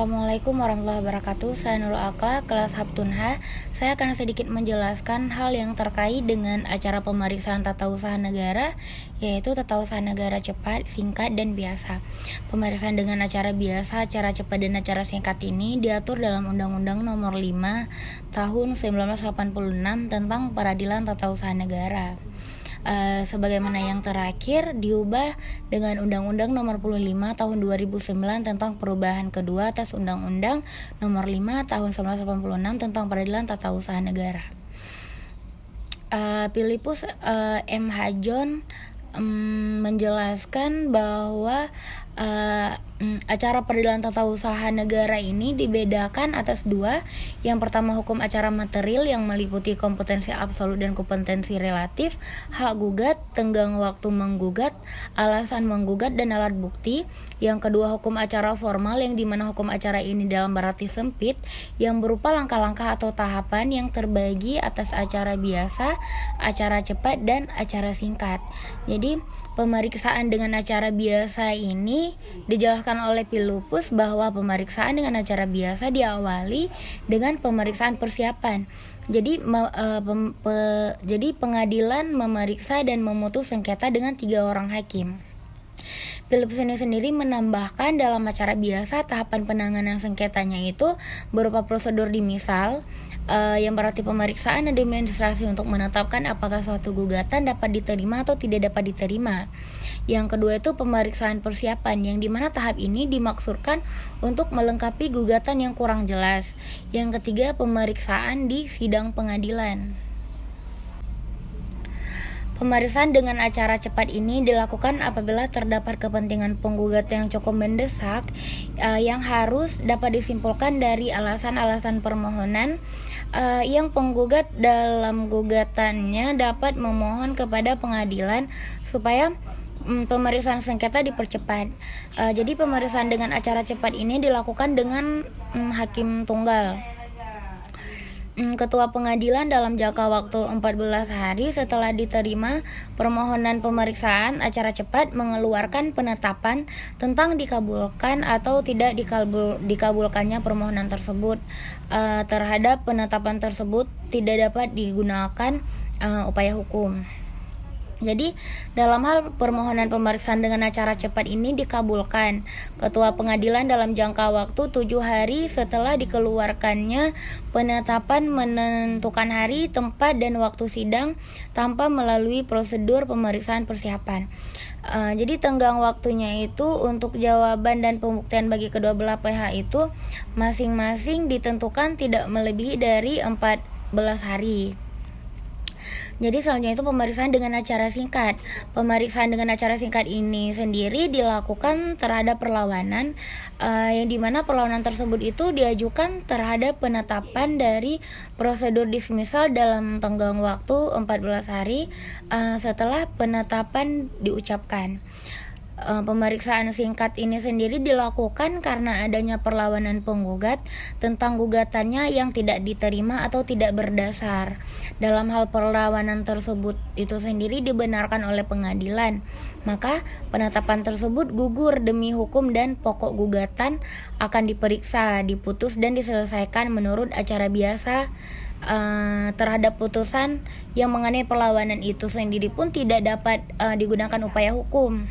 Assalamualaikum warahmatullahi wabarakatuh. Saya Nurul Akla, kelas Habtunha. Saya akan sedikit menjelaskan hal yang terkait dengan acara pemeriksaan tata usaha negara, yaitu tata usaha negara cepat, singkat, dan biasa. Pemeriksaan dengan acara biasa, acara cepat, dan acara singkat ini diatur dalam Undang-Undang Nomor 5 Tahun 1986 tentang Peradilan Tata Usaha Negara. Sebagaimana yang terakhir diubah dengan Undang-Undang Nomor 45 Tahun 2009 tentang perubahan kedua atas Undang-Undang Nomor 5 Tahun 1986 tentang Peradilan Tata Usaha Negara. Philippus M. Hajon menjelaskan bahwa acara peradilan tata usaha negara ini dibedakan atas dua. Yang pertama, hukum acara material yang meliputi kompetensi absolut dan kompetensi relatif, hak gugat, tenggang waktu menggugat, alasan menggugat, dan alat bukti. Yang kedua, hukum acara formal yang dimana hukum acara ini dalam berarti sempit yang berupa langkah-langkah atau tahapan yang terbagi atas acara biasa, acara cepat, dan acara singkat. Jadi pemeriksaan dengan acara biasa ini dijelaskan oleh Philippus bahwa pemeriksaan dengan acara biasa diawali dengan pemeriksaan persiapan. Jadi pengadilan memeriksa dan memutus sengketa dengan 3 orang hakim. Philippus ini sendiri menambahkan dalam acara biasa tahapan penanganan sengketanya itu berupa prosedur dimisal, yang berarti pemeriksaan administrasi untuk menetapkan apakah suatu gugatan dapat diterima atau tidak dapat diterima. Yang kedua itu pemeriksaan persiapan, yang dimana tahap ini dimaksudkan untuk melengkapi gugatan yang kurang jelas. Yang ketiga, pemeriksaan di sidang pengadilan. Pemeriksaan dengan acara cepat ini dilakukan apabila terdapat kepentingan penggugat yang cukup mendesak, yang harus dapat disimpulkan dari alasan-alasan permohonan, yang penggugat dalam gugatannya dapat memohon kepada pengadilan supaya pemeriksaan sengketa dipercepat. Jadi pemeriksaan dengan acara cepat ini dilakukan dengan hakim tunggal. Ketua pengadilan dalam jangka waktu 14 hari setelah diterima permohonan pemeriksaan acara cepat mengeluarkan penetapan tentang dikabulkan atau tidak dikabulkannya permohonan tersebut. Terhadap penetapan tersebut tidak dapat digunakan upaya hukum. Jadi dalam hal permohonan pemeriksaan dengan acara cepat ini dikabulkan, ketua pengadilan dalam jangka waktu 7 hari setelah dikeluarkannya penetapan menentukan hari, tempat, dan waktu sidang tanpa melalui prosedur pemeriksaan persiapan. Jadi tenggang waktunya itu untuk jawaban dan pembuktian bagi kedua belah pihak itu masing-masing ditentukan tidak melebihi dari 14 hari. Jadi selanjutnya itu pemeriksaan dengan acara singkat. Pemeriksaan dengan acara singkat ini sendiri dilakukan terhadap perlawanan, yang dimana perlawanan tersebut itu diajukan terhadap penetapan dari prosedur dismissal dalam tenggang waktu 14 hari setelah penetapan diucapkan. Pemeriksaan singkat ini sendiri dilakukan karena adanya perlawanan penggugat tentang gugatannya yang tidak diterima atau tidak berdasar. Dalam hal perlawanan tersebut itu sendiri dibenarkan oleh pengadilan, maka penetapan tersebut gugur demi hukum dan pokok gugatan akan diperiksa, diputus, dan diselesaikan menurut acara biasa. Terhadap putusan yang mengenai perlawanan itu sendiri pun tidak dapat digunakan upaya hukum.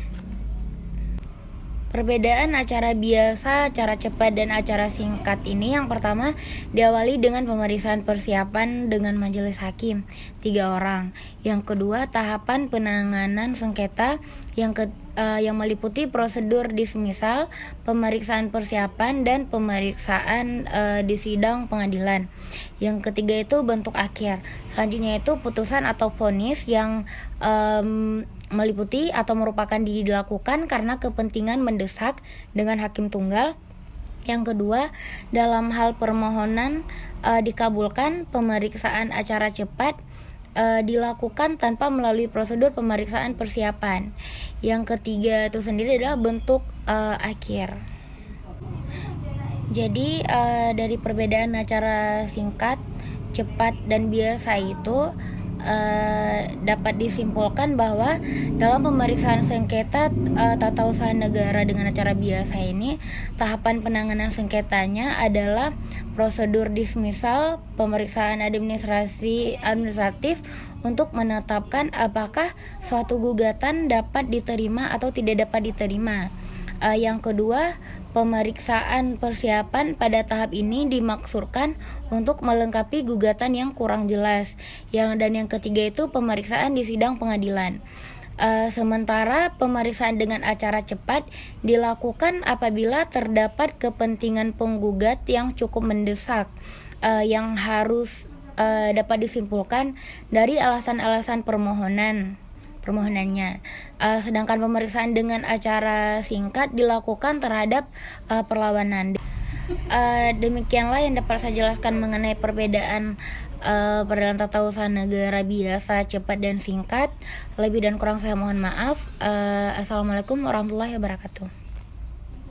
Perbedaan acara biasa, acara cepat, dan acara singkat ini yang pertama diawali dengan pemeriksaan persiapan dengan majelis hakim 3 orang. Yang kedua, tahapan penanganan sengketa yang meliputi prosedur dismissal, pemeriksaan persiapan, dan pemeriksaan di sidang pengadilan. Yang ketiga itu bentuk akhir. Selanjutnya itu putusan atau vonis yang meliputi atau merupakan dilakukan karena kepentingan mendesak dengan hakim tunggal. Yang kedua, dalam hal permohonan dikabulkan, pemeriksaan acara cepat dilakukan tanpa melalui prosedur pemeriksaan persiapan. Yang ketiga itu sendiri adalah bentuk akhir. Jadi dari perbedaan acara singkat, cepat, dan biasa itu dapat disimpulkan bahwa dalam pemeriksaan sengketa tata usaha negara dengan acara biasa ini, tahapan penanganan sengketanya adalah prosedur dismisal, pemeriksaan administratif untuk menetapkan apakah suatu gugatan dapat diterima atau tidak dapat diterima. Yang kedua, pemeriksaan persiapan pada tahap ini dimaksudkan untuk melengkapi gugatan yang kurang jelas. Dan yang ketiga itu pemeriksaan di sidang pengadilan. Sementara pemeriksaan dengan acara cepat dilakukan apabila terdapat kepentingan penggugat yang cukup mendesak, yang harus dapat disimpulkan dari alasan-alasan permohonannya. Sedangkan pemeriksaan dengan acara singkat dilakukan terhadap perlawanan. Demikianlah yang dapat saya jelaskan mengenai perbedaan peradilan tata usaha negara biasa, cepat dan singkat. Lebih dan kurang saya mohon maaf. Assalamualaikum warahmatullahi wabarakatuh.